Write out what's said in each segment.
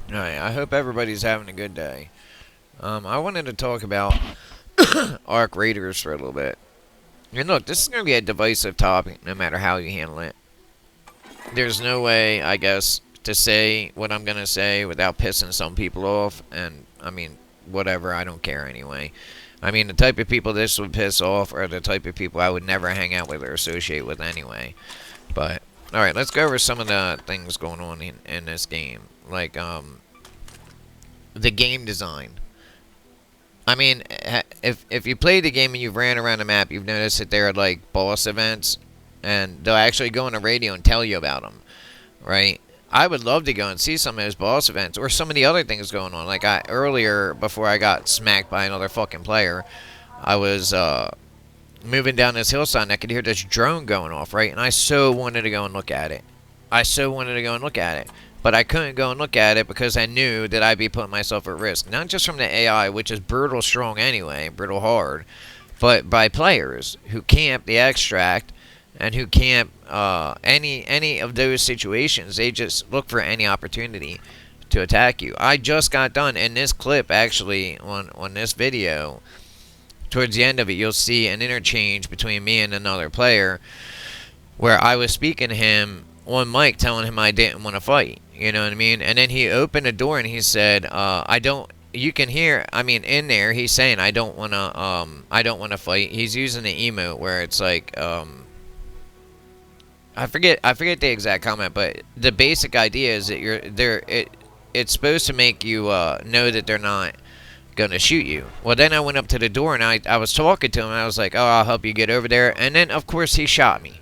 Alright, I hope everybody's having a good day. I wanted to talk about Arc Raiders for a little bit. And look, this is going to be a divisive topic no matter how you handle it. There's no way, I guess, to say what I'm going to say without pissing some people off. And, I mean, whatever, I don't care anyway. I mean, the type of people this would piss off are the type of people I would never hang out with or associate with anyway. But, alright, let's go over some of the things going on in this game. Like, the game design. I mean, if you play the game and you've ran around the map, you've noticed that there are like boss events, and they'll actually go on the radio and tell you about them, right? I would love to go and see some of those boss events or some of the other things going on. Like earlier, before I got smacked by another fucking player, I was moving down this hillside and I could hear this drone going off, right? And I so wanted to go and look at it. I so wanted to go and look at it. But I couldn't go and look at it because I knew that I'd be putting myself at risk. Not just from the AI, which is brutal strong anyway, brutal hard, but by players who camp the extract and who camp any of those situations. They just look for any opportunity to attack you. I just got done in this clip, actually, on this video. Towards the end of it, you'll see an interchange between me and another player where I was speaking to him on mic telling him I didn't want to fight. You know what I mean? And then he opened the door and he said, I don't, you can hear, I mean, in there, he's saying, I don't want to fight. He's using the emote where it's like, I forget the exact comment, but the basic idea is that it's supposed to make you, know that they're not going to shoot you. Well, then I went up to the door and I was talking to him and I was like, oh, I'll help you get over there. And then, of course, he shot me.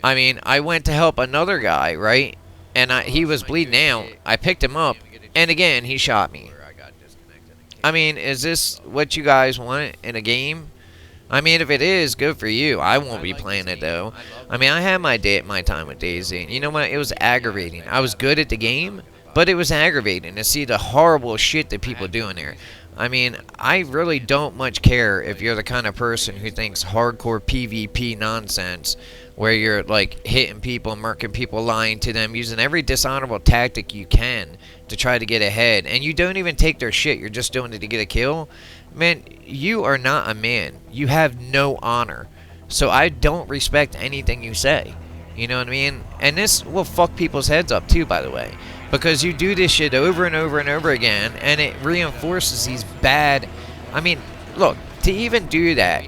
I mean, I went to help another guy, right? And he was bleeding out. I picked him up, and again, he shot me. I mean, is this what you guys want in a game? I mean, if it is, good for you. I won't be playing it, though. I mean, I had my time with Daisy, and you know what? It was aggravating. I was good at the game, but it was aggravating to see the horrible shit that people do in there. I mean, I really don't much care if you're the kind of person who thinks hardcore PvP nonsense where you're like hitting people, murking people, lying to them, using every dishonorable tactic you can to try to get ahead, and you don't even take their shit, you're just doing it to get a kill. Man, you are not a man. You have no honor. So I don't respect anything you say. You know what I mean? And this will fuck people's heads up too, by the way. Because you do this shit over and over and over again, and it reinforces these bad... I mean, look, to even do that...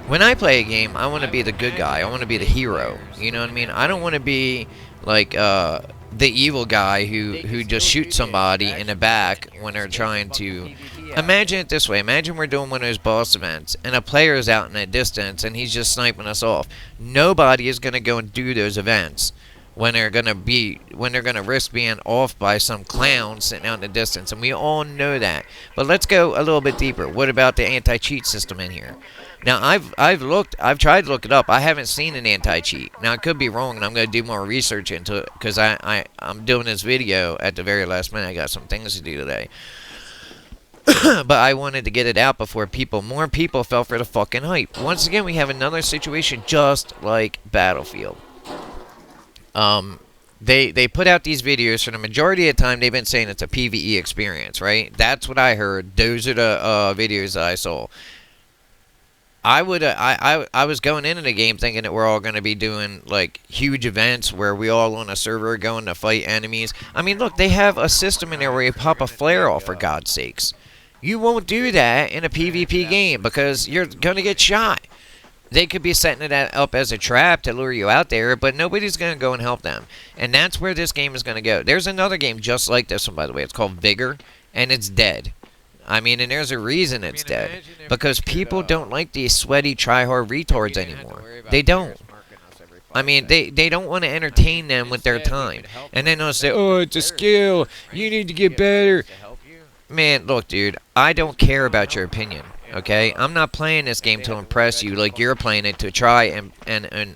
When I play a game, I want to be the good guy. I want to be the hero. You know what I mean? I don't want to be like the evil guy who just shoots somebody in the back when they're trying to... Imagine it this way. Imagine we're doing one of those boss events, and a player is out in the distance, and he's just sniping us off. Nobody is going to go and do those events when they're going to risk being off by some clown sitting out in the distance, and we all know that. But let's go a little bit deeper. What about the anti-cheat system in here? Now, I've tried to look it up. I haven't seen an anti-cheat. Now, I could be wrong, and I'm going to do more research into it, because I'm doing this video at the very last minute. I got some things to do today. But I wanted to get it out before more people fell for the fucking hype. Once again, we have another situation just like Battlefield. They put out these videos. For the majority of the time, they've been saying it's a PvE experience, right? That's what I heard. Those are the videos that I saw. I was going into the game thinking that we're all going to be doing like huge events where we all on a server are going to fight enemies. I mean, look, they have a system in there where you pop a flare off, for God's sakes. You won't do that in a PvP game because you're going to get shot. They could be setting it up as a trap to lure you out there, but nobody's going to go and help them. And that's where this game is going to go. There's another game just like this one, by the way. It's called Vigor, and it's dead. I mean, and there's a reason it's dead. Because people don't like these sweaty, try-hard retards anymore. They don't. I mean, they don't want to entertain them with their time. And then they'll say, oh, it's a skill. You need to get better. Man, look, dude, I don't care about your opinion. Okay? I'm not playing this game to impress you like you're playing it to try and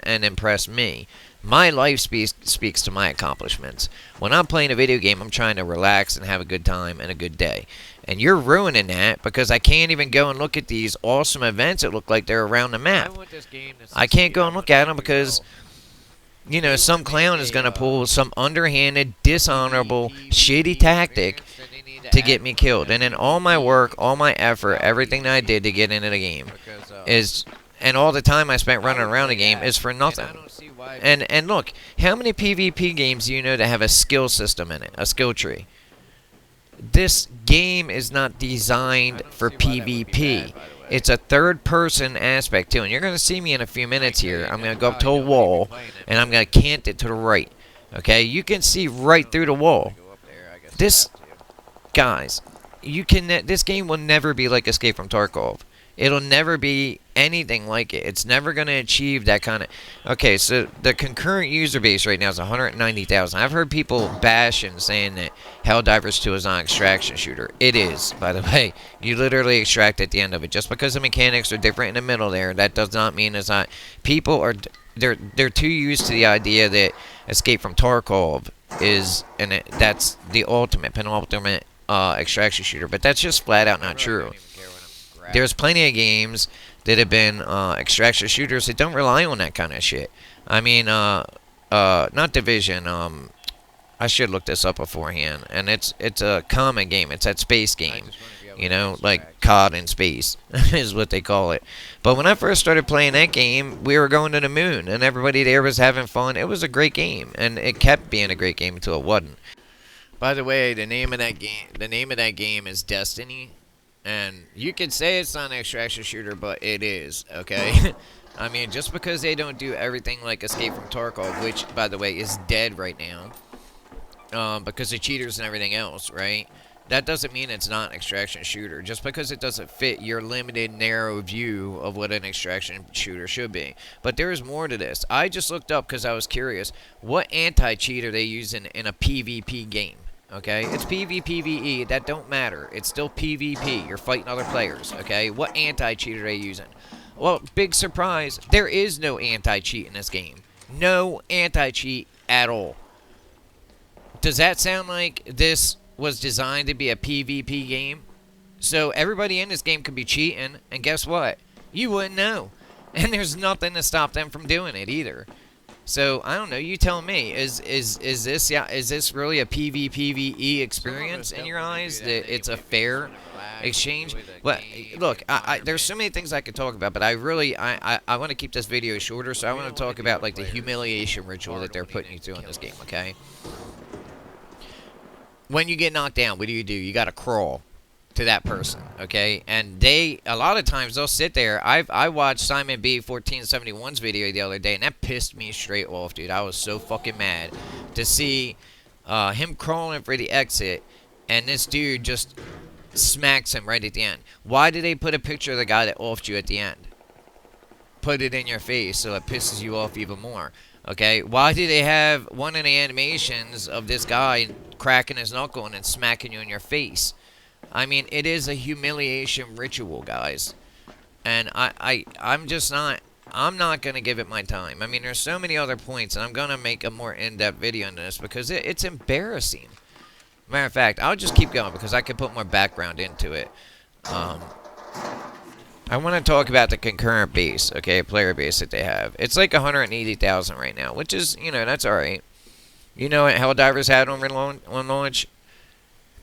impress me. My life speaks to my accomplishments. When I'm playing a video game, I'm trying to relax and have a good time and a good day. And you're ruining that because I can't even go and look at these awesome events that look like they're around the map. I can't go and look at them because you know, some clown is going to pull some underhanded, dishonorable, shitty tactic to get me killed. And then all my work, all my effort, everything that I did to get into the game is, and all the time I spent running around the game is for nothing. And look, how many PvP games do you know that have a skill system in it, a skill tree? This game is not designed for PvP. It's a third-person aspect too, and you're going to see me in a few minutes here. I'm going to go up to a wall, and I'm going to cant it to the right. Okay, you can see right through the wall. This, guys, this game will never be like Escape from Tarkov. It'll never be anything like it. It's never going to achieve that kind of... Okay, so the concurrent user base right now is 190,000. I've heard people bashing saying that Helldivers 2 is not an extraction shooter. It is, by the way. You literally extract at the end of it. Just because the mechanics are different in the middle there, that does not mean it's not... People are... They're too used to the idea that Escape from Tarkov is... and that's the ultimate, penultimate extraction shooter. But that's just flat out not true. There's plenty of games that have been extraction shooters that don't rely on that kind of shit. I mean, not Division. I should look this up beforehand. And it's a common game. It's that space game. You know, like COD in space is what they call it. But when I first started playing that game, we were going to the moon, and everybody there was having fun. It was a great game, and it kept being a great game until it wasn't. By the way, the name of that game is Destiny. And you could say it's not an extraction shooter, but it is, okay? I mean, just because they don't do everything like Escape from Tarkov, which, by the way, is dead right now, because of cheaters and everything else, right? That doesn't mean it's not an extraction shooter, just because it doesn't fit your limited, narrow view of what an extraction shooter should be. But there is more to this. I just looked up because I was curious. What anti-cheat are they using in a PvP game? Okay, it's PvPvE, that don't matter. It's still PvP. You're fighting other players, okay? What anti-cheat are they using? Well, big surprise, there is no anti-cheat in this game. No anti-cheat at all. Does that sound like this was designed to be a PvP game? So everybody in this game could be cheating, and guess what? You wouldn't know. And there's nothing to stop them from doing it either. So I don't know. You tell me. Is this really a PvPvE experience in your eyes? That it's a fair exchange? Well, look, there's so many things I could talk about, but I want to keep this video shorter. So I want to talk about like the humiliation ritual that they're putting you through in this game. Okay. When you get knocked down, what do? You got to crawl to that person, okay? And a lot of times they'll sit there. I watched Simon B 1471's video the other day, and that pissed me straight off, dude. I was so fucking mad to see him crawling for the exit, and this dude just smacks him right at the end. Why did they put a picture of the guy that offed you at the end? Put it in your face so it pisses you off even more, okay? Why do they have one of the animations of this guy cracking his knuckle and then smacking you in your face? I mean, it is a humiliation ritual, guys. And I'm not going to give it my time. I mean, there's so many other points, and I'm going to make a more in-depth video on this because it's embarrassing. Matter of fact, I'll just keep going because I could put more background into it. I want to talk about the concurrent base, okay, player base that they have. It's like 180,000 right now, which is, you know, that's alright. You know what Helldivers had on launch?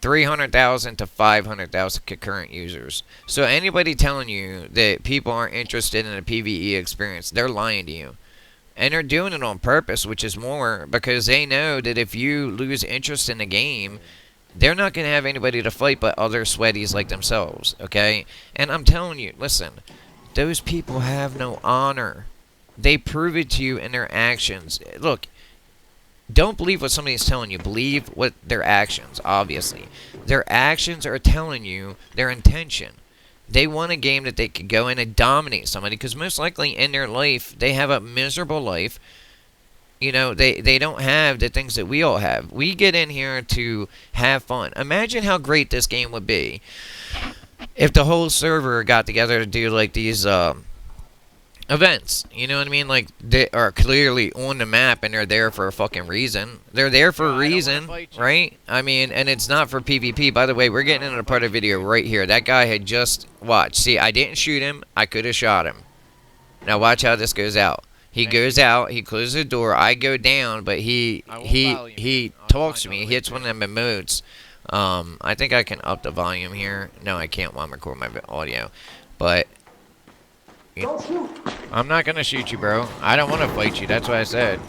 300,000 to 500,000 concurrent users. So anybody telling you that people aren't interested in a PvE experience, they're lying to you. And they're doing it on purpose, which is more because they know that if you lose interest in the game, they're not going to have anybody to fight but other sweaties like themselves, okay? And I'm telling you, listen, those people have no honor. They prove it to you in their actions. Look, don't believe what somebody's telling you. Believe what their actions, obviously. Their actions are telling you their intention. They want a game that they could go in and dominate somebody because most likely in their life, they have a miserable life. You know, they don't have the things that we all have. We get in here to have fun. Imagine how great this game would be if the whole server got together to do like these events, you know what I mean? Like, they are clearly on the map and they're there for a fucking reason. They're there for a reason, right? I mean, and it's not for PvP. By the way, we're getting into a part of the video right here. That guy had just watched. See, I didn't shoot him. I could have shot him. Now watch how this goes out. He goes out, he closes the door, I go down, but he talks to me, he hits one of them emotes. I think I can up the volume here. No, I can't while I'm recording my audio. But I'm not gonna shoot you, bro. I don't want to fight you. That's what I said.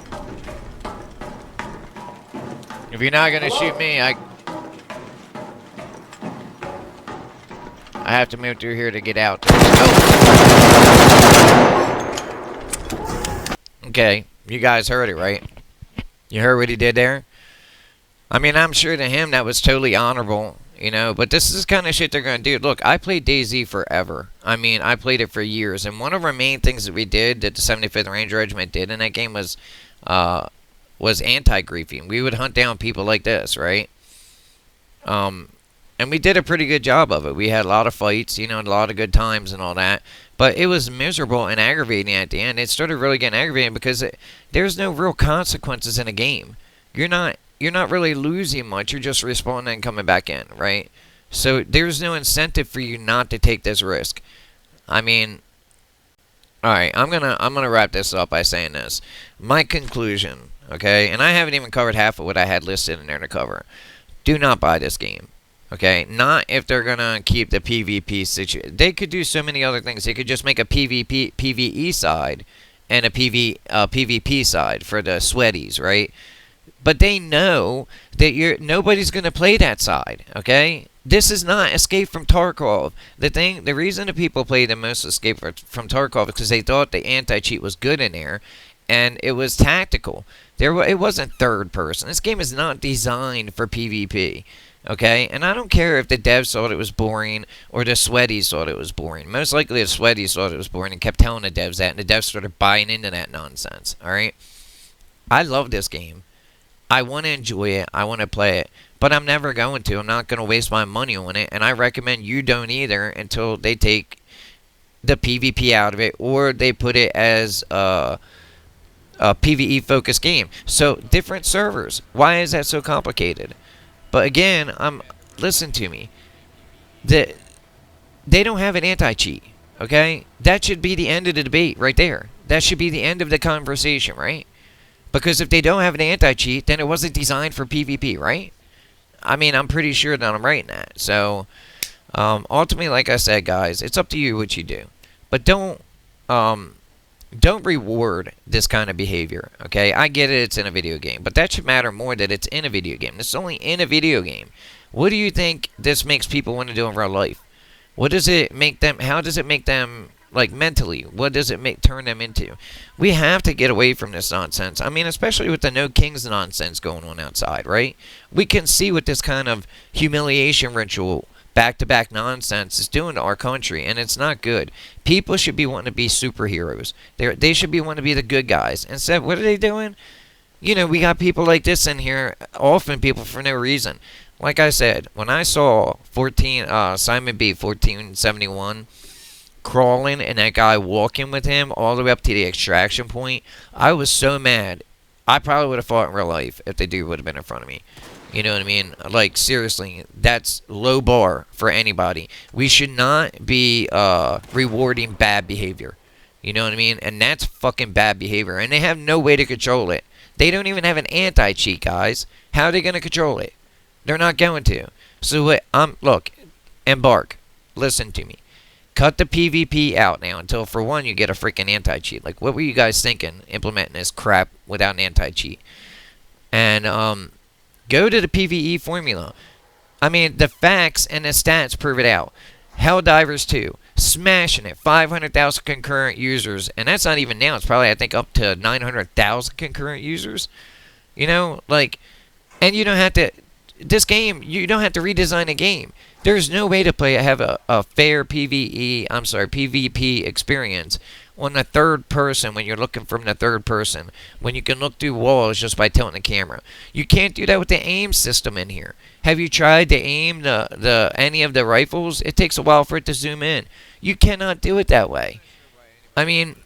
If you're not gonna shoot me, I have to move through here to get out. Oh. Okay, you guys heard it, right? You heard what he did there? I mean, I'm sure to him that was totally honorable, you know, but this is the kind of shit they're going to do. Look, I played DayZ forever. I mean, I played it for years, and one of our main things that we did, that the 75th Ranger Regiment did in that game was anti-griefing. We would hunt down people like this, right? And we did a pretty good job of it. We had a lot of fights, you know, a lot of good times and all that. But it was miserable and aggravating at the end. It started really getting aggravating because there's no real consequences in a game. You're not really losing much. You're just respawning and coming back in, right? So there's no incentive for you not to take this risk. I mean, all right, I'm gonna wrap this up by saying this. My conclusion, okay, and I haven't even covered half of what I had listed in there to cover. Do not buy this game. Okay, not if they're gonna keep the PvP situation. They could do so many other things. They could just make a PvP PvE side and a PvP side for the sweaties, right? But they know that nobody's gonna play that side. Okay, this is not Escape from Tarkov. The reason that people play the most Escape from Tarkov is because they thought the anti-cheat was good in there, and it was tactical. It wasn't third person. This game is not designed for PvP. Okay, and I don't care if the devs thought it was boring or the sweaties thought it was boring. Most likely the sweaties thought it was boring and kept telling the devs that, and the devs started buying into that nonsense. Alright? I love this game. I want to enjoy it. I want to play it. But I'm never going to. I'm not going to waste my money on it, and I recommend you don't either until they take the PvP out of it or they put it as a PvE-focused game. So, different servers. Why is that so complicated? But again, listen to me. They don't have an anti-cheat, okay? That should be the end of the debate right there. That should be the end of the conversation, right? Because if they don't have an anti-cheat, then it wasn't designed for PvP, right? I mean, I'm pretty sure that I'm right in that. So, ultimately, like I said, guys, it's up to you what you do. But don't reward this kind of behavior, okay? I get it, it's in a video game, but that should matter more that it's in a video game. This is only in a video game. What do you think this makes people want to do in real life? What does it make them, how does it make them, like, mentally? What does it turn them into? We have to get away from this nonsense. I mean, especially with the No Kings nonsense going on outside, right? We can see what this kind of humiliation ritual back-to-back nonsense is doing to our country, and it's not good. People should be wanting to be superheroes. They should be wanting to be the good guys. Instead, what are they doing? You know, we got people like this in here, often people for no reason. Like I said, when I saw Simon B. 1471 crawling and that guy walking with him all the way up to the extraction point, I was so mad. I probably would have fought in real life if the dude would have been in front of me. You know what I mean? Like, seriously, that's low bar for anybody. We should not be rewarding bad behavior. You know what I mean? And that's fucking bad behavior. And they have no way to control it. They don't even have an anti-cheat, guys. How are they going to control it? They're not going to. So, look, Embark, listen to me. Cut the PvP out now until, for one, you get a freaking anti-cheat. Like, what were you guys thinking implementing this crap without an anti-cheat? And, go to the PvE formula. I mean, the facts and the stats prove it out. Helldivers 2, smashing it. 500,000 concurrent users. And that's not even now. It's probably, I think, up to 900,000 concurrent users. You know, like, and you don't have to, this game, you don't have to redesign a game. There's no way to have a fair PvP experience on the third person when you're looking from the third person, when you can look through walls just by tilting the camera. You can't do that with the aim system in here. Have you tried to aim any of the rifles? It takes a while for it to zoom in. You cannot do it that way. I mean,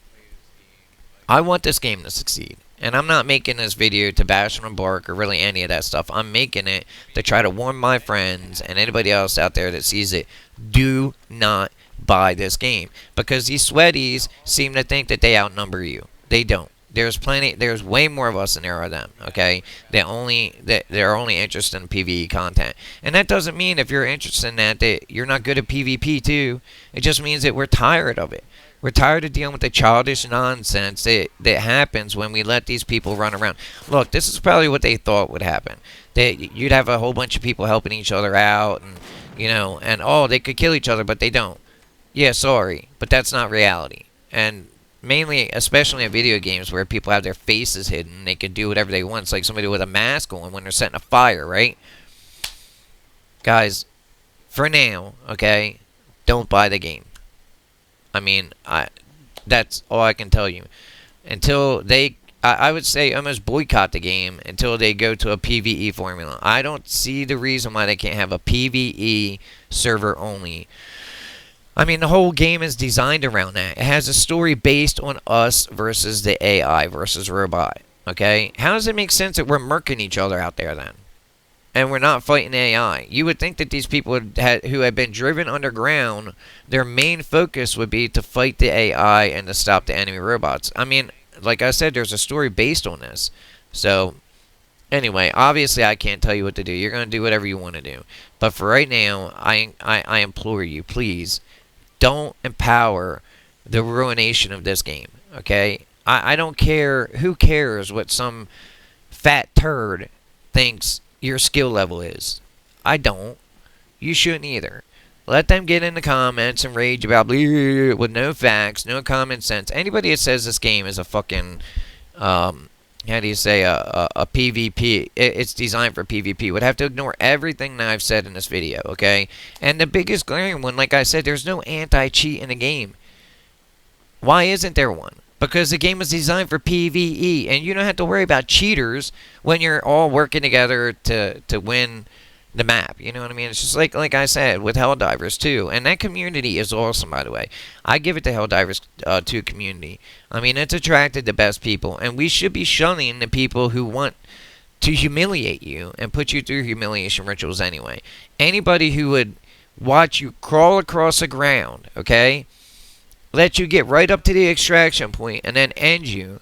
I want this game to succeed. And I'm not making this video to bash on Embark or really any of that stuff. I'm making it to try to warn my friends and anybody else out there that sees it. Do not buy this game. Because these sweaties seem to think that they outnumber you. They don't. There's plenty. There's way more of us than there are them. Okay, they're only interested in PVE content, and that doesn't mean if you're interested in that you're not good at PvP too. It just means that we're tired of it. We're tired of dealing with the childish nonsense that happens when we let these people run around. Look, this is probably what they thought would happen. That you'd have a whole bunch of people helping each other out, and and oh, they could kill each other, but they don't. Yeah, sorry, but that's not reality. And mainly, especially in video games where people have their faces hidden, they can do whatever they want. It's like somebody with a mask on when they're setting a fire, right? Guys, for now, okay, don't buy the game. I mean, that's all I can tell you. Until I would say almost boycott the game until they go to a PvE formula. I don't see the reason why they can't have a PvE server only. I mean, the whole game is designed around that. It has a story based on us versus the AI versus robot. Okay? How does it make sense that we're murking each other out there then? And we're not fighting AI. You would think that these people who had been driven underground, their main focus would be to fight the AI and to stop the enemy robots. I mean, like I said, there's a story based on this. So, anyway, obviously I can't tell you what to do. You're going to do whatever you want to do. But for right now, I implore you, please, don't empower the ruination of this game, okay? I don't care. Who cares what some fat turd thinks your skill level is? I don't. You shouldn't either. Let them get in the comments and rage about with no facts, no common sense. Anybody that says this game is a fucking, how do you say, a PvP, it's designed for PvP, would have to ignore everything that I've said in this video, okay? And the biggest glaring one, like I said, there's no anti-cheat in the game. Why isn't there one? Because the game was designed for PvE, and you don't have to worry about cheaters when you're all working together to win the map. You know what I mean? It's just like I said with Helldivers too, and that community is awesome, by the way. I give it to Helldivers 2 community. I mean, it's attracted the best people, and we should be shunning the people who want to humiliate you and put you through humiliation rituals anyway. Anybody who would watch you crawl across the ground, okay, let you get right up to the extraction point and then end you.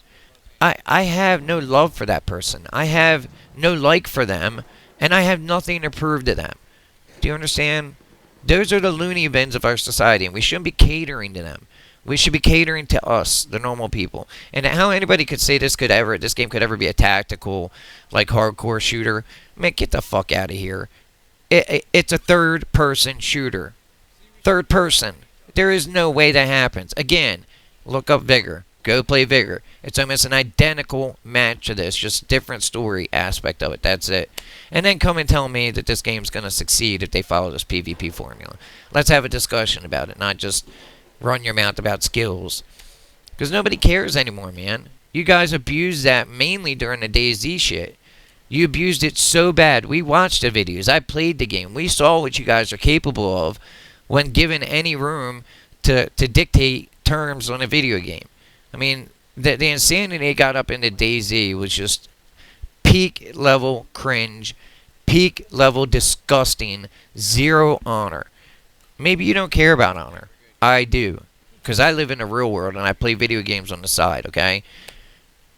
I have no love for that person. I have no like for them. And I have nothing to prove to them. Do you understand? Those are the loony bins of our society, and we shouldn't be catering to them. We should be catering to us, the normal people. And how anybody could say this game could ever be a tactical, like, hardcore shooter? Man, get the fuck out of here. It's a third-person shooter. Third person. There is no way that happens. Again, look up Vigor. Go play Vigor. It's almost an identical match to this, just different story aspect of it. That's it. And then come and tell me that this game's going to succeed if they follow this PvP formula. Let's have a discussion about it, not just run your mouth about skills. Because nobody cares anymore, man. You guys abused that mainly during the DayZ shit. You abused it so bad. We watched the videos. I played the game. We saw what you guys are capable of when given any room to dictate terms on a video game. I mean, the insanity they got up into DayZ was just peak level cringe, peak level disgusting, zero honor. Maybe you don't care about honor. I do. Because I live in the real world and I play video games on the side, okay?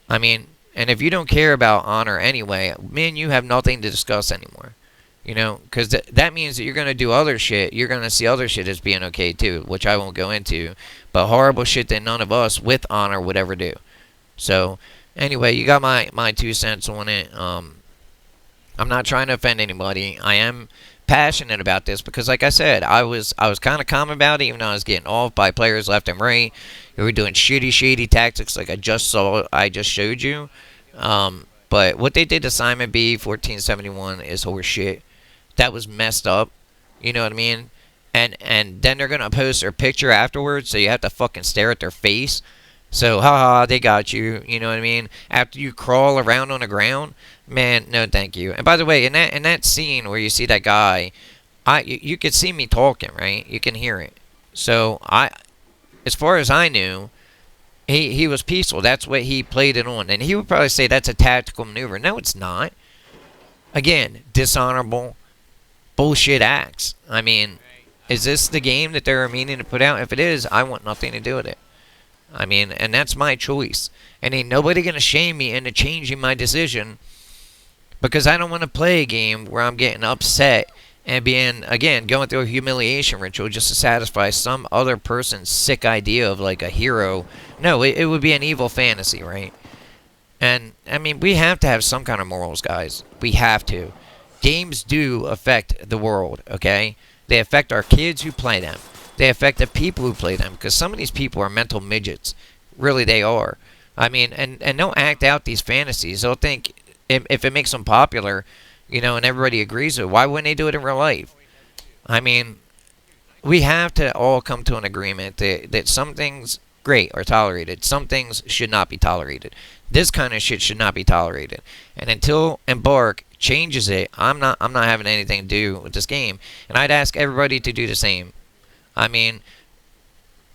I mean, and if you don't care about honor anyway, me and you have nothing to discuss anymore. You know, because that means that you're going to do other shit. You're going to see other shit as being okay too, which I won't go into. But horrible shit that none of us with honor would ever do. So, anyway, you got my 2 cents on it. I'm not trying to offend anybody. I am passionate about this because, like I said, I was kind of calm about it, even though I was getting off by players left and right who were doing shady tactics like I just showed you. But what they did to Simon B 1471 is horse shit. That was messed up. You know what I mean? And then they're going to post their picture afterwards, so you have to fucking stare at their face. So, haha, they got you. You know what I mean? After you crawl around on the ground, man, no thank you. And by the way, in that scene where you see that guy, you could see me talking, right? You can hear it. So, as far as I knew, he was peaceful. That's what he played it on. And he would probably say that's a tactical maneuver. No, it's not. Again, dishonorable bullshit acts. I mean, is this the game that they're meaning to put out? If it is, I want nothing to do with it. I mean, and that's my choice. And ain't nobody gonna shame me into changing my decision because I don't want to play a game where I'm getting upset and being, again, going through a humiliation ritual just to satisfy some other person's sick idea of like a hero. No, it would be an evil fantasy, right? And I mean, we have to have some kind of morals, guys. We have to. Games do affect the world, okay? They affect our kids who play them. They affect the people who play them because some of these people are mental midgets. Really, they are. I mean, and don't act out these fantasies. They'll think if it makes them popular, and everybody agrees with it, why wouldn't they do it in real life? I mean, we have to all come to an agreement that some things great are tolerated, some things should not be tolerated. This kind of shit should not be tolerated. And until Embark changes it, I'm not having anything to do with this game. And I'd ask everybody to do the same. I mean,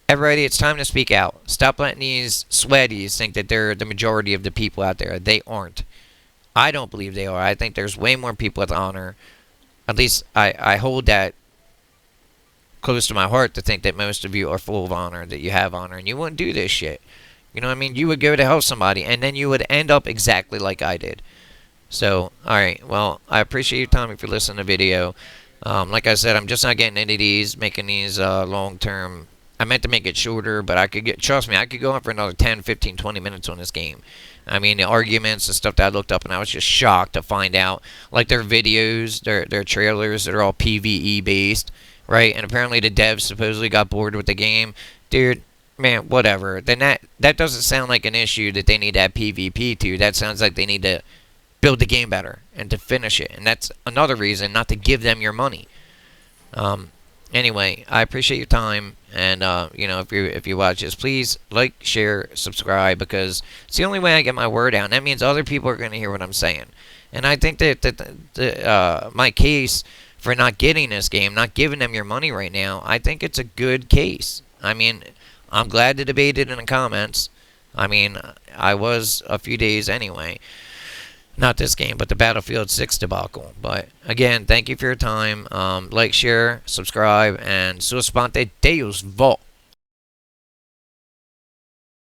everybody, it's time to speak out. Stop letting these sweaties think that they're the majority of the people out there. They aren't. I don't believe they are. I think there's way more people with honor. At least I hold that close to my heart to think that most of you are full of honor, that you have honor, and you wouldn't do this shit. You know what I mean? You would go to help somebody, and then you would end up exactly like I did. So, alright, well, I appreciate your time if you listen to the video. Like I said, I'm just not getting into these, making these long-term. I meant to make it shorter, but trust me, I could go on for another 10, 15, 20 minutes on this game. I mean, the arguments and stuff that I looked up, and I was just shocked to find out, like, their videos, their trailers that are all PvE based, right? And apparently the devs supposedly got bored with the game. Dude, man, whatever. Then that doesn't sound like an issue that they need to add PvP to. That sounds like they need to build the game better and to finish it. And that's another reason not to give them your money. Anyway, I appreciate your time, and if you watch this, please like, share, subscribe, because it's the only way I get my word out. And that means other people are going to hear what I'm saying. And I think that my case for not getting this game, not giving them your money right now, I think it's a good case. I mean, I'm glad to debate it in the comments. I mean, I was a few days anyway. Not this game, but the Battlefield 6 debacle. But, again, thank you for your time. Like, share, subscribe, and suspente Deus Vol.